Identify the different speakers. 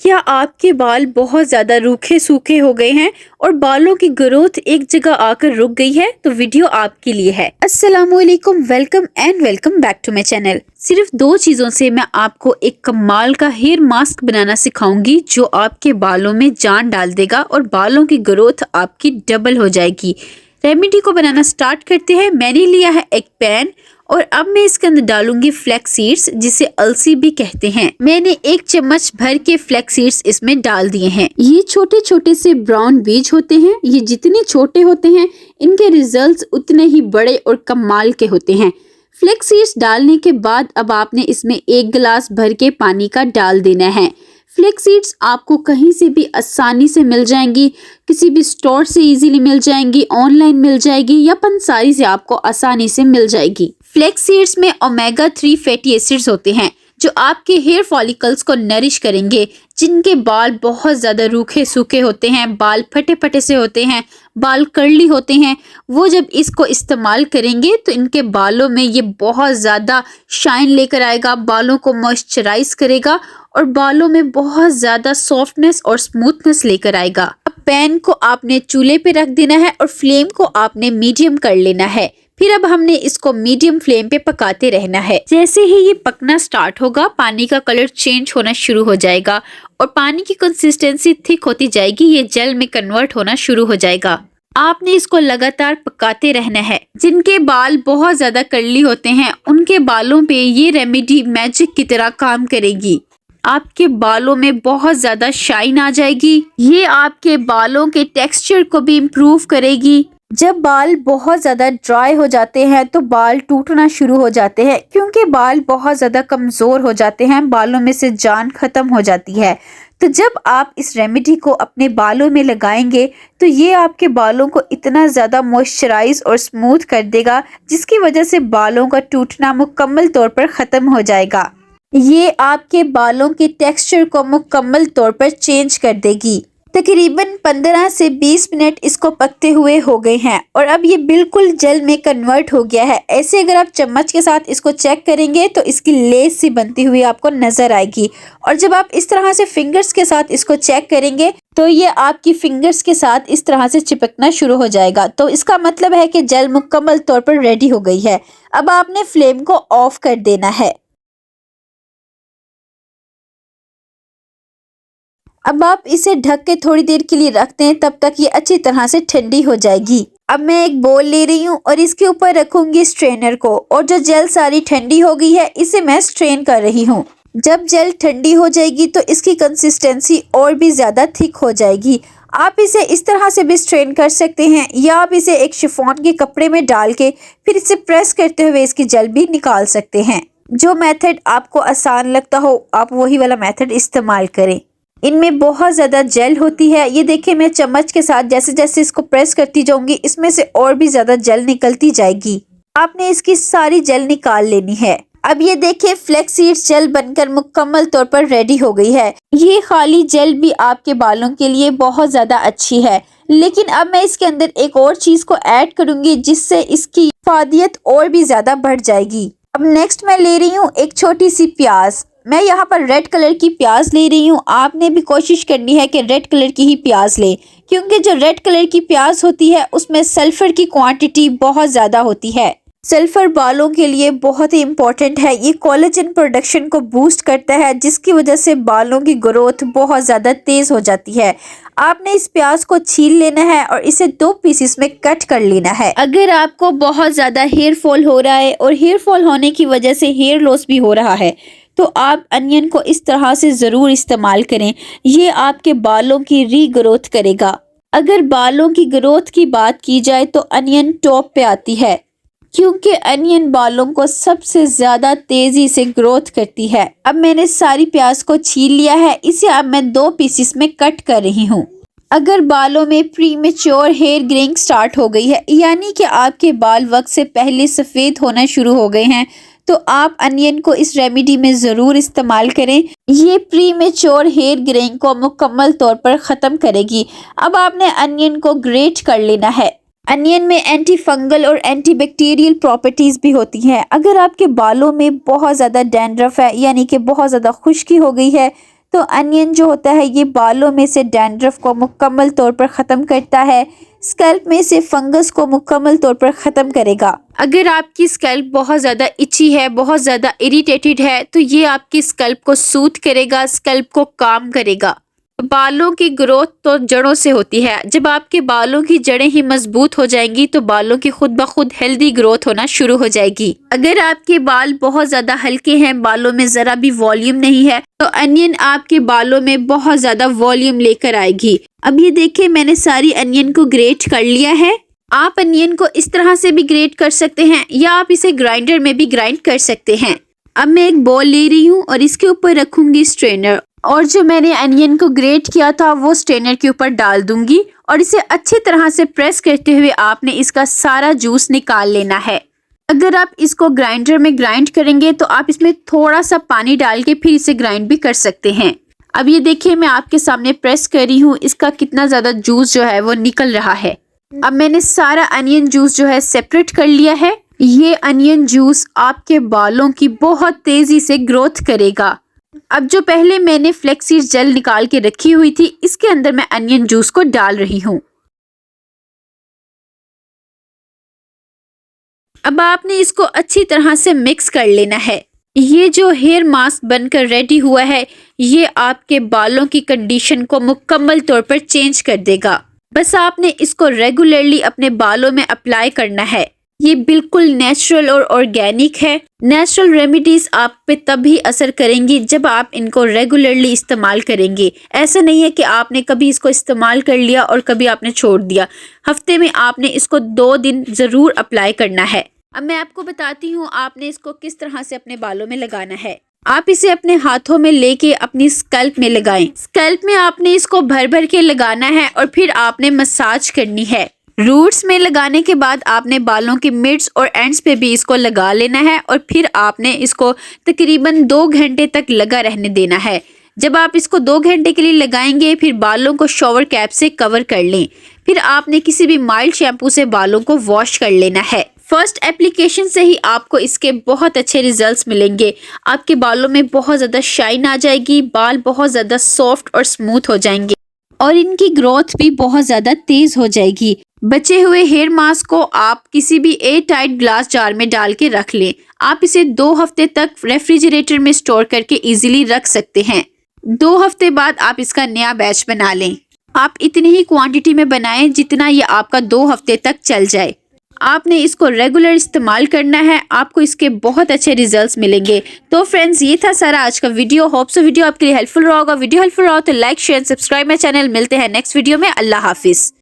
Speaker 1: क्या आपके बाल बहुत ज़्यादा रूखे सूखे हो गए हैं और बालों की ग्रोथ एक जगह आकर रुक गई है? तो वीडियो आपके लिए है। अस्सलामुअलैकुम, welcome and welcome back to my channel. सिर्फ 2 चीज़ों से मैं आपको एक कमाल का हेयर मास्क बनाना सिखाऊंगी जो आपके बालों में जान डाल देगा और बालों की ग्रोथ आपकी डबल हो जाएगी। रेमेडी को बनाना स्टार्ट करते हैं। मैंने लिया है एक पैन और अब मैं इसके अंदर डालूंगी फ्लैक्स सीड्स, जिसे अलसी भी कहते हैं। मैंने 1 चम्मच भर के फ्लैक्स सीड्स इसमें डाल दिए हैं। ये छोटे छोटे से ब्राउन बीज होते हैं। ये जितने छोटे होते हैं इनके रिजल्ट्स उतने ही बड़े और कमाल के होते हैं। फ्लैक्स सीड्स डालने के बाद अब आपने इसमें 1 गिलास भर के पानी का डाल देना है। फ्लैक्स सीड्स आपको कहीं से भी आसानी से मिल जाएंगी, किसी भी स्टोर से इजीली मिल जाएंगी, ऑनलाइन मिल जाएगी या पंसारी से आपको आसानी से मिल जाएगी। फ्लैक्स सीड्स में ओमेगा 3 फैटी एसिड्स होते हैं जो आपके हेयर फॉलिकल्स को नरिश करेंगे। जिनके बाल बहुत ज़्यादा रूखे सूखे होते हैं, बाल फटे फटे से होते हैं, बाल कर्ली होते हैं, वो जब इसको इस्तेमाल करेंगे तो इनके बालों में ये बहुत ज़्यादा शाइन लेकर आएगा, बालों को मॉइस्चराइज करेगा और बालों में बहुत ज़्यादा सॉफ्टनेस और स्मूथनेस लेकर आएगा। अब पैन को आपने चूल्हे पे रख देना है और फ्लेम को आपने मीडियम कर लेना है। फिर अब हमने इसको मीडियम फ्लेम पे पकाते रहना है। जैसे ही ये पकना स्टार्ट होगा पानी का कलर चेंज होना शुरू हो जाएगा और पानी की कंसिस्टेंसी थिक होती जाएगी, ये जेल में कन्वर्ट होना शुरू हो जाएगा। आपने इसको लगातार पकाते रहना है। जिनके बाल बहुत ज्यादा कर्ली होते हैं उनके बालों पे ये रेमेडी मैजिक की तरह काम करेगी। आपके बालों में बहुत ज्यादा शाइन आ जाएगी। ये आपके बालों के टेक्सचर को भी इम्प्रूव करेगी। जब बाल बहुत ज़्यादा ड्राई हो जाते हैं तो बाल टूटना शुरू हो जाते हैं, क्योंकि बाल बहुत ज़्यादा कमज़ोर हो जाते हैं, बालों में से जान ख़त्म हो जाती है। तो जब आप इस रेमेडी को अपने बालों में लगाएंगे तो ये आपके बालों को इतना ज़्यादा मॉइस्चराइज और स्मूथ कर देगा जिसकी वजह से बालों का टूटना मुकम्मल तौर पर ख़त्म हो जाएगा। ये आपके बालों के टेक्सचर को मुकम्मल तौर पर चेंज कर देगी। तकरीबन 15 से 20 मिनट इसको पकते हुए हो गए हैं और अब ये बिल्कुल जेल में कन्वर्ट हो गया है। ऐसे अगर आप चम्मच के साथ इसको चेक करेंगे तो इसकी लेस सी बनती हुई आपको नजर आएगी और जब आप इस तरह से फिंगर्स के साथ इसको चेक करेंगे तो ये आपकी फिंगर्स के साथ इस तरह से चिपकना शुरू हो जाएगा। तो इसका मतलब है कि जेल मुकम्मल तौर पर रेडी हो गई है। अब आपने फ्लेम को ऑफ कर देना है। अब आप इसे ढक के थोड़ी देर के लिए रखते हैं, तब तक ये अच्छी तरह से ठंडी हो जाएगी। अब मैं एक बोल ले रही हूँ और इसके ऊपर रखूंगी स्ट्रेनर को और जो जेल सारी ठंडी हो गई है इसे मैं स्ट्रेन कर रही हूँ। जब जेल ठंडी हो जाएगी तो इसकी कंसिस्टेंसी और भी ज़्यादा थिक हो जाएगी। आप इसे इस तरह से भी स्ट्रेन कर सकते हैं या आप इसे एक शिफॉन के कपड़े में डाल के फिर इसे प्रेस करते हुए इसकी जेल भी निकाल सकते हैं। जो मेथड आपको आसान लगता हो आप वही वाला मेथड इस्तेमाल करें। इनमें बहुत ज़्यादा जेल होती है। ये देखिए मैं चम्मच के साथ जैसे जैसे इसको प्रेस करती जाऊंगी इसमें से और भी ज़्यादा जेल निकलती जाएगी। आपने इसकी सारी जेल निकाल लेनी है। अब ये देखिए फ्लैक्स सीड्स जेल बनकर मुकम्मल तौर पर रेडी हो गई है। ये खाली जेल भी आपके बालों के लिए बहुत ज़्यादा अच्छी है, लेकिन अब मैं इसके अंदर एक और चीज़ को ऐड करूँगी जिससे इसकी इफादियत और भी ज़्यादा बढ़ जाएगी। अब नेक्स्ट मैं ले रही हूँ एक छोटी सी प्याज। मैं यहाँ पर रेड कलर की प्याज ले रही हूँ। आपने भी कोशिश करनी है कि रेड कलर की ही प्याज ले, क्योंकि जो रेड कलर की प्याज होती है उसमें सल्फर की क्वांटिटी बहुत ज़्यादा होती है। सल्फर बालों के लिए बहुत ही इम्पोर्टेंट है। ये कोलेजन प्रोडक्शन को बूस्ट करता है जिसकी वजह से बालों की ग्रोथ बहुत ज़्यादा तेज़ हो जाती है। आपने इस प्याज को छील लेना है और इसे 2 पीसेस में कट कर लेना है। अगर आपको बहुत ज़्यादा हेयर फॉल हो रहा है और हेयर फॉल होने की वजह से हेयर लॉस भी हो रहा है तो आप अनियन को इस तरह से ज़रूर इस्तेमाल करें। ये आपके बालों की रीग्रोथ करेगा। अगर बालों की ग्रोथ की बात की जाए तो अनियन टॉप पे आती है, क्योंकि अनियन बालों को सबसे ज़्यादा तेज़ी से ग्रोथ करती है। अब मैंने सारी प्याज को छील लिया है। इसे अब मैं 2 पीसेस में कट कर रही हूँ। अगर बालों में प्रीमेच्योर हेयर ग्रेइंग स्टार्ट हो गई है, यानी कि आपके बाल वक्त से पहले सफ़ेद होना शुरू हो गए हैं, तो आप अनियन को इस रेमेडी में ज़रूर इस्तेमाल करें। ये प्रीमेच्योर हेयर ग्रेइंग को मुकम्मल तौर पर ख़त्म करेगी। अब आपने अनियन को ग्रेट कर लेना है। अनियन में एंटी फंगल और एंटी बैक्टीरियल प्रॉपर्टीज़ भी होती हैं। अगर आपके बालों में बहुत ज़्यादा डैंड्रफ है, यानी कि बहुत ज़्यादा खुश्की हो गई है, तो अनियन जो होता है ये बालों में से डैंड्रफ को मुकम्मल तौर पर ख़त्म करता है, स्कैल्प में से फंगस को मुकम्मल तौर पर ख़त्म करेगा। अगर आपकी स्कैल्प बहुत ज़्यादा इची है, बहुत ज़्यादा इरिटेटेड है, तो ये आपकी स्कैल्प को सूथ करेगा, स्कैल्प को काम करेगा। बालों की ग्रोथ तो जड़ों से होती है। जब आपके बालों की जड़ें ही मजबूत हो जाएंगी तो बालों की खुद ब खुद हेल्दी ग्रोथ होना शुरू हो जाएगी। अगर आपके बाल बहुत ज्यादा हल्के हैं, बालों में जरा भी वॉल्यूम नहीं है, तो अनियन आपके बालों में बहुत ज्यादा वॉल्यूम लेकर आएगी। अब ये देखिए, मैंने सारी अनियन को ग्रेट कर लिया है। आप अनियन को इस तरह से भी ग्रेट कर सकते हैं या आप इसे ग्राइंडर में भी ग्राइंड कर सकते हैं। अब मैं एक बॉल ले रही हूँ और इसके ऊपर रखूंगी स्ट्रेनर, और जो मैंने अनियन को ग्रेट किया था वो स्ट्रेनर के ऊपर डाल दूंगी और इसे अच्छी तरह से प्रेस करते हुए आपने इसका सारा जूस निकाल लेना है। अगर आप इसको ग्राइंडर में ग्राइंड करेंगे तो आप इसमें थोड़ा सा पानी डाल के फिर इसे ग्राइंड भी कर सकते हैं। अब ये देखिए, मैं आपके सामने प्रेस कर रही हूँ, इसका कितना ज़्यादा जूस जो है वो निकल रहा है। अब मैंने सारा अनियन जूस जो है सेपरेट कर लिया है। ये अनियन जूस आपके बालों की बहुत तेज़ी से ग्रोथ करेगा। अब जो पहले मैंने फ्लेक्सीड जेल निकाल के रखी हुई थी, इसके अंदर मैं अनियन जूस को डाल रही हूँ। अब आपने इसको अच्छी तरह से मिक्स कर लेना है। ये जो हेयर मास्क बनकर रेडी हुआ है, ये आपके बालों की कंडीशन को मुकम्मल तौर पर चेंज कर देगा। बस आपने इसको रेगुलरली अपने बालों में अप्लाई करना है। ये बिल्कुल नेचुरल और ऑर्गेनिक है। नेचुरल रेमेडीज आप पे तभी असर करेंगी जब आप इनको रेगुलरली इस्तेमाल करेंगे। ऐसा नहीं है कि आपने कभी इसको इस्तेमाल कर लिया और कभी आपने छोड़ दिया। हफ्ते में आपने इसको 2 दिन ज़रूर अप्लाई करना है। अब मैं आपको बताती हूँ आपने इसको किस तरह से अपने बालों में लगाना है। आप इसे अपने हाथों में लेके अपनी स्कैल्प में लगाएं। स्कैल्प में आपने इसको भर भर के लगाना है और फिर आपने मसाज करनी है। रूट्स में लगाने के बाद आपने बालों की मिड्स और एंड्स पे भी इसको लगा लेना है और फिर आपने इसको तकरीबन 2 घंटे तक लगा रहने देना है। जब आप इसको 2 घंटे के लिए लगाएंगे फिर बालों को शॉवर कैप से कवर कर लें। फिर आपने किसी भी माइल्ड शैम्पू से बालों को वॉश कर लेना है। फर्स्ट एप्लीकेशन से ही आपको इसके बहुत अच्छे रिजल्ट्स मिलेंगे। आपके बालों में बहुत ज़्यादा शाइन आ जाएगी, बाल बहुत ज़्यादा सॉफ्ट और स्मूथ हो जाएंगे और इनकी ग्रोथ भी बहुत ज़्यादा तेज़ हो जाएगी। बचे हुए हेयर मास्क को आप किसी भी एयर टाइट ग्लास जार में डाल के रख लें। आप इसे 2 हफ्ते तक रेफ्रिजरेटर में स्टोर करके इजीली रख सकते हैं। 2 हफ्ते बाद आप इसका नया बैच बना लें। आप इतनी ही क्वांटिटी में बनाएं जितना ये आपका 2 हफ्ते तक चल जाए। आपने इसको रेगुलर इस्तेमाल करना है, आपको इसके बहुत अच्छे रिजल्ट्स मिलेंगे। तो फ्रेंड्स, ये था सारा आज का वीडियो। होप सो वीडियो आपके लिए हेल्पफुल रहा होगा। वीडियो हेल्पफुल रहा हो तो like share subscribe my channel. मिलते हैं नेक्स्ट वीडियो में। अल्लाह हाफिज।